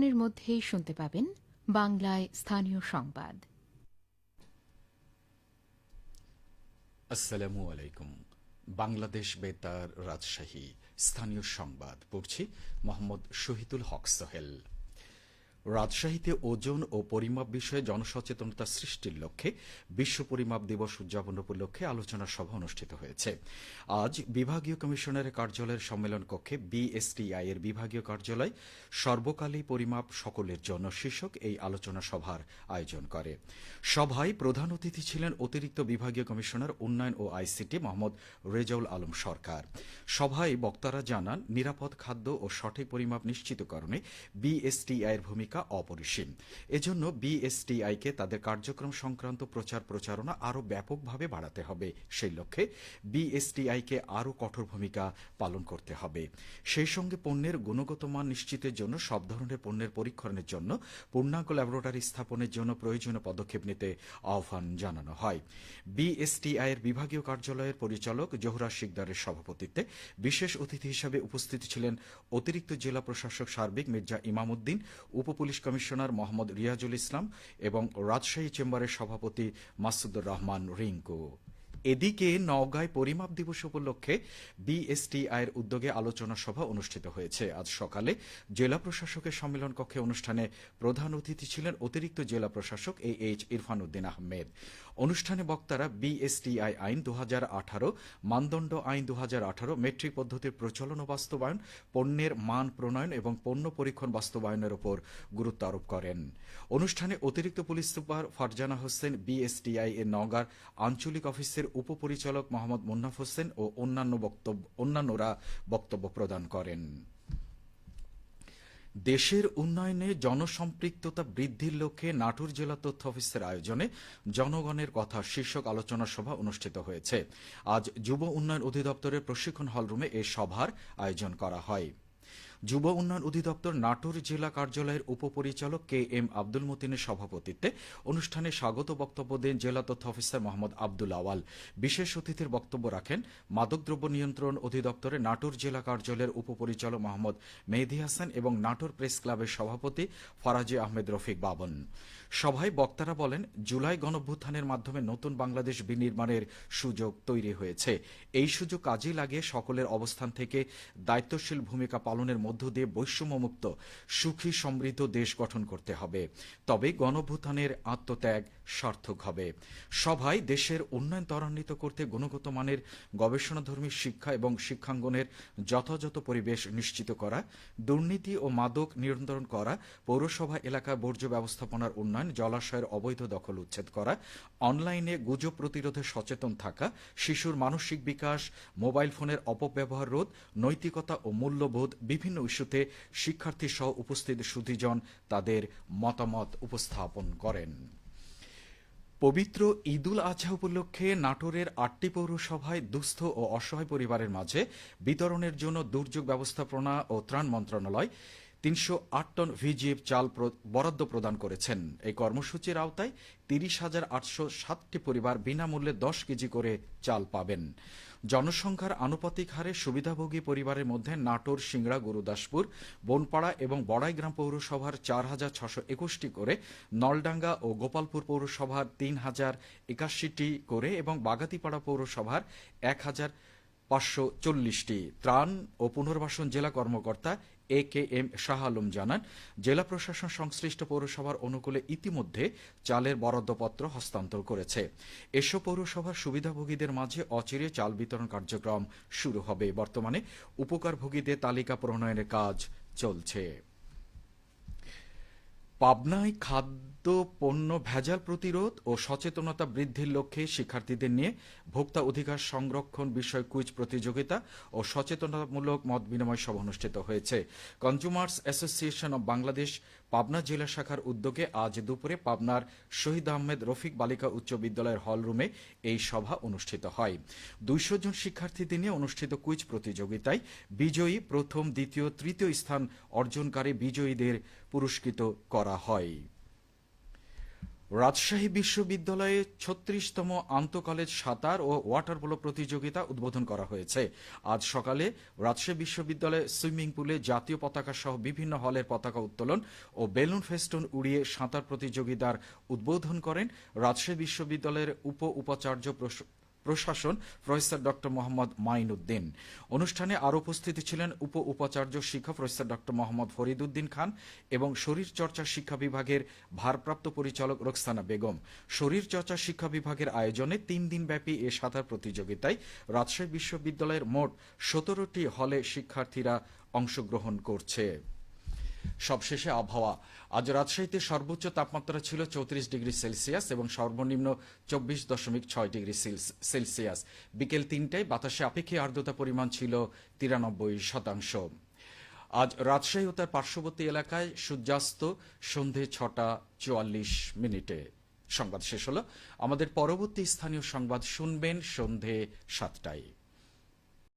এর মধ্যেই শুনতে পাবেন বাংলায় স্থানীয় সংবাদ। আসসালামু আলাইকুম। বাংলাদেশ বেতার রাজশাহী স্থানীয় সংবাদ পড়ছি মোহাম্মদ শহীদুল হক সোহেল। রাজশাহীতে ওজন ও পরিমাপ বিষয়ে জনসচেতনতা সৃষ্টির লক্ষ্যে বিশ্ব পরিমাপ দিবস উদযাপন উপলক্ষে আলোচনা সভা অনুষ্ঠিত হয়েছে। আজ বিভাগীয় কমিশনারের কার্যালয়ের সম্মেলন কক্ষে বিএসটিআই এর বিভাগীয় কার্যালয় সর্বকালী পরিমাপ সকলের জন্য শীর্ষক এই আলোচনা সভার আয়োজন করে। সভায় প্রধান অতিথি ছিলেন অতিরিক্ত বিভাগীয় কমিশনার উন্নয়ন ও আইসিটি মোহাম্মদ রেজাউল আলম সরকার। সভায় বক্তারা জানান, নিরাপদ খাদ্য ও সঠিক পরিমাপ নিশ্চিতকরণে বিএসটিআই এর ভূমিকা অপরিসীম। এজন্য বিএসটিআইকে তাদের কার্যক্রম সংক্রান্ত প্রচার প্রচারণা আরও ব্যাপকভাবে বাড়াতে হবে। সেই লক্ষ্যে বিএসটিআইকে আরও কঠোর ভূমিকা পালন করতে হবে। সেই সঙ্গে পণ্যের গুণগত মান নিশ্চিতের জন্য সব ধরনের পণ্যের পরীক্ষণের জন্য পূর্ণাঙ্গ ল্যাবরেটরি স্থাপনের জন্য প্রয়োজনীয় পদক্ষেপ নিতে আহ্বান জানানো হয়। বিএসটিআই এর বিভাগীয় কার্যালয়ের পরিচালক জোহরা শিকদারের সভাপতিত্বে বিশেষ অতিথি হিসেবে উপস্থিত ছিলেন অতিরিক্ত জেলা প্রশাসক সার্বিক মির্জা ইমাম উদ্দিন, পুলিশ কমিশনার মোহাম্মদ রিয়াজুল ইসলাম এবং রাজশাহী চেম্বারের সভাপতি মাসুদুর রহমান রিঙ্কু। এদিকে নওগাঁয় পরিমাপ দিবস উপলক্ষে বিএসটিআই এর উদ্যোগে আলোচনা সভা অনুষ্ঠিত হয়েছে। আজ সকালে জেলা প্রশাসকের সম্মেলন কক্ষে অনুষ্ঠানে প্রধান অতিথি ছিলেন অতিরিক্ত জেলা প্রশাসক এইচ ইরফান উদ্দিন আহমেদ। অনুষ্ঠানে বক্তারা বিএসটিআই আইন 2018, মানদণ্ড আইন 2018, মেট্রিক পদ্ধতির প্রচলন ও বাস্তবায়ন, পণ্যের মান প্রণয়ন এবং পণ্য পরীক্ষণ বাস্তবায়নের উপর গুরুত্ব আরোপ করেন। অনুষ্ঠানে অতিরিক্ত police super Farzana Hossain, BSTI এর নওগাঁর আঞ্চলিক অফিসের উপপরিচালক মোহাম্মদ মুন্নাফ হোসেন ও অন্যান্যরা বক্তব্য প্রদান করেন। দেশের উন্নয়নে জনসম্পৃক্ততা বৃদ্ধির লক্ষ্যে নাটোর জেলা তথ্য অফিসের আয়োজনে জনগণের কথা শীর্ষক আলোচনা সভা অনুষ্ঠিত হয়েছে। আজ যুব উন্নয়ন অধিদপ্তরের প্রশিক্ষণ হলরুমে এই সভার আয়োজন করা হয়। যুব উন্নয়ন অধিদপ্তর নাটোর জেলা কার্যালয়ের উপপরিচালক কে এম আব্দুল মতিনের সভাপতিত্বে অনুষ্ঠানে স্বাগত বক্তব্য দেন জেলা তথ্য অফিসার মোহাম্মদ আব্দুল আওয়াল। বিশেষ অতিথির বক্তব্য রাখেন মাদকদ্রব্য নিয়ন্ত্রণ অধিদপ্তরের নাটোর জেলা কার্যালয়ের উপপরিচালক মোহাম্মদ মেহেদী হাসান এবং নাটোর প্রেস ক্লাবের সভাপতি ফরাজি আহমেদ রফিক বাবন। সভায় বক্তারা বলেন, জুলাই গণঅভ্যুত্থানের মাধ্যমে নতুন বাংলাদেশ বিনির্মাণের সুযোগ তৈরি হয়েছে। এই সুযোগ কাজে লাগিয়ে সকলের অবস্থান থেকে দায়িত্বশীল ভূমিকা পালনের মধ্য দিয়ে বৈষম্যমুক্ত সুখী সমৃদ্ধ দেশ গঠন করতে হবে। তবে গণঅভ্যুত্থানের আত্মত্যাগ সার্থক হবে। সভায় দেশের উন্নয়ন ত্বরান্বিত করতে গুণগত মানের গবেষণাধর্মী শিক্ষা এবং শিক্ষাঙ্গনের যথাযথ পরিবেশ নিশ্চিত করা, দুর্নীতি ও মাদক নিয়ন্ত্রণ করা, পৌরসভা এলাকায় বর্জ্য ব্যবস্থাপনার উন্নয়ন, জলাশয়ের অবৈধ দখল উচ্ছেদ করা, অনলাইনে গুজব প্রতিরোধে সচেতন থাকা, শিশুর মানসিক বিকাশ, মোবাইল ফোনের অপব্যবহার রোধ, নৈতিকতা ও মূল্যবোধ, বিভিন্ন ইস্যুতে শিক্ষার্থী সহ উপস্থিত সুধীজন তাদের মতামত উপস্থাপন করেন। পবিত্র ঈদুল আজহা উপলক্ষে নাটোরের 8টি পৌরসভায় দুস্থ ও অসহায় পরিবারের মাঝে বিতরণের জন্য দুর্যোগ ব্যবস্থাপনা ও ত্রাণ মন্ত্রণালয় 308 টন ভিজিএফ চাল বরাদ্দ প্রদান করেছেন। এই কর্মসূচির আওতায় 30,807টি পরিবার বিনামূল্যে 10 কেজি করে চাল পাবেন। জনসংখ্যার আনুপাতিক হারে সুবিধাভোগী পরিবারের মধ্যে নাটোর, সিংড়া, গুরুদাসপুর, বনপাড়া এবং বড়াইগ্রাম পৌরসভার 4,621টি করে, নলডাঙ্গা ও গোপালপুর পৌরসভার 3,081টি করে এবং বাগাতিপাড়া পৌরসভার 1,540টি। ত্রাণ ও পুনর্বাসন জেলা কর্মকর্তা এ কে এম শাহ আলম জানান, জেলা প্রশাসন সংশ্লিষ্ট পৌরসভার অনুকূলে ইতিমধ্যে চালের বরাদ্দপত্র হস্তান্তর করেছে। এসব পৌরসভার সুবিধাভোগীদের মাঝে অচিরে চাল বিতরণ কার্যক্রম শুরু হবে। বর্তমানে উপকারভোগীদের তালিকা প্রণয়নের কাজ চলছে। পাবনায় খাদ্য পণ্য ভেজাল প্রতিরোধ ও সচেতনতা বৃদ্ধির লক্ষ্যে শিক্ষার্থীদের নিয়ে ভোক্তা অধিকার সংরক্ষণ বিষয় কুইজ প্রতিযোগিতা ও সচেতনতামূলক মত বিনিময় সভা অনুষ্ঠিত হয়েছে। Consumers association of Bangladesh Pabna জেলা শাখার উদ্যোগে আজ দুপুরে পাবনার শহীদ আহমেদ রফিক বালিকা উচ্চ বিদ্যালয়ের হলরুমে এই সভা অনুষ্ঠিত হয়। 200 জন শিক্ষার্থীদের নিয়ে অনুষ্ঠিত কুইজ প্রতিযোগিতায় বিজয়ী, প্রথম, দ্বিতীয়, তৃতীয় স্থান অর্জনকারী বিজয়ীদের পুরস্কৃত করা হয়। রাজশাহী বিশ্ববিদ্যালয়ে ৩৬তম আন্তঃকলেজ সাঁতার ও ওয়াটার পোলো প্রতিযোগিতা উদ্বোধন করা হয়েছে। আজ সকালে রাজশাহী বিশ্ববিদ্যালয়ে সুইমিং পুলে জাতীয় পতাকা সহ বিভিন্ন হলের পতাকা উত্তোলন ও বেলুন ফেস্টুন উড়িয়ে সাঁতার প্রতিযোগিতার উদ্বোধন করেন রাজশাহী বিশ্ববিদ্যালয়ের উপাচার্য প্রশাসন প্রফেসর ডক্টর মোহাম্মদ মাইনুদ্দিন। অনুষ্ঠানে আরও উপস্থিত ছিলেন উপাচার্য শিক্ষা প্রফেসর ডক্টর মোহাম্মদ ফরিদউদ্দিন খান এবং শরীরচর্চা শিক্ষা বিভাগের ভারপ্রাপ্ত পরিচালক রোকসানা বেগম। শরীরচর্চা শিক্ষা বিভাগের আয়োজনে ৩ দিনব্যাপী এ সাঁতার প্রতিযোগিতায় রাজশাহী বিশ্ববিদ্যালয়ের মোট ১৭টি হলে শিক্ষার্থীরা অংশগ্রহণ করছে। সবশেষে আবহাওয়া। আজ রাজশাহীতে সর্বোচ্চ তাপমাত্রা ছিল ৩৪ ডিগ্রি সেলসিয়াস এবং সর্বনিম্ন ২৪.৬ ডিগ্রি সেলসিয়াস। বিকেল ৩টায় বাতাসে আপেক্ষিক আর্দ্রতা পরিমাণ ছিল ৯৩%। আজ রাজশাহী ও তার পার্শ্ববর্তী এলাকায় সূর্যাস্ত সন্ধে ৬টা ৪৪ মিনিটে। সংবাদ শেষ হলো। আমাদের পরবর্তী স্থানীয় সংবাদ শুনবেন সন্ধে ৭টায়।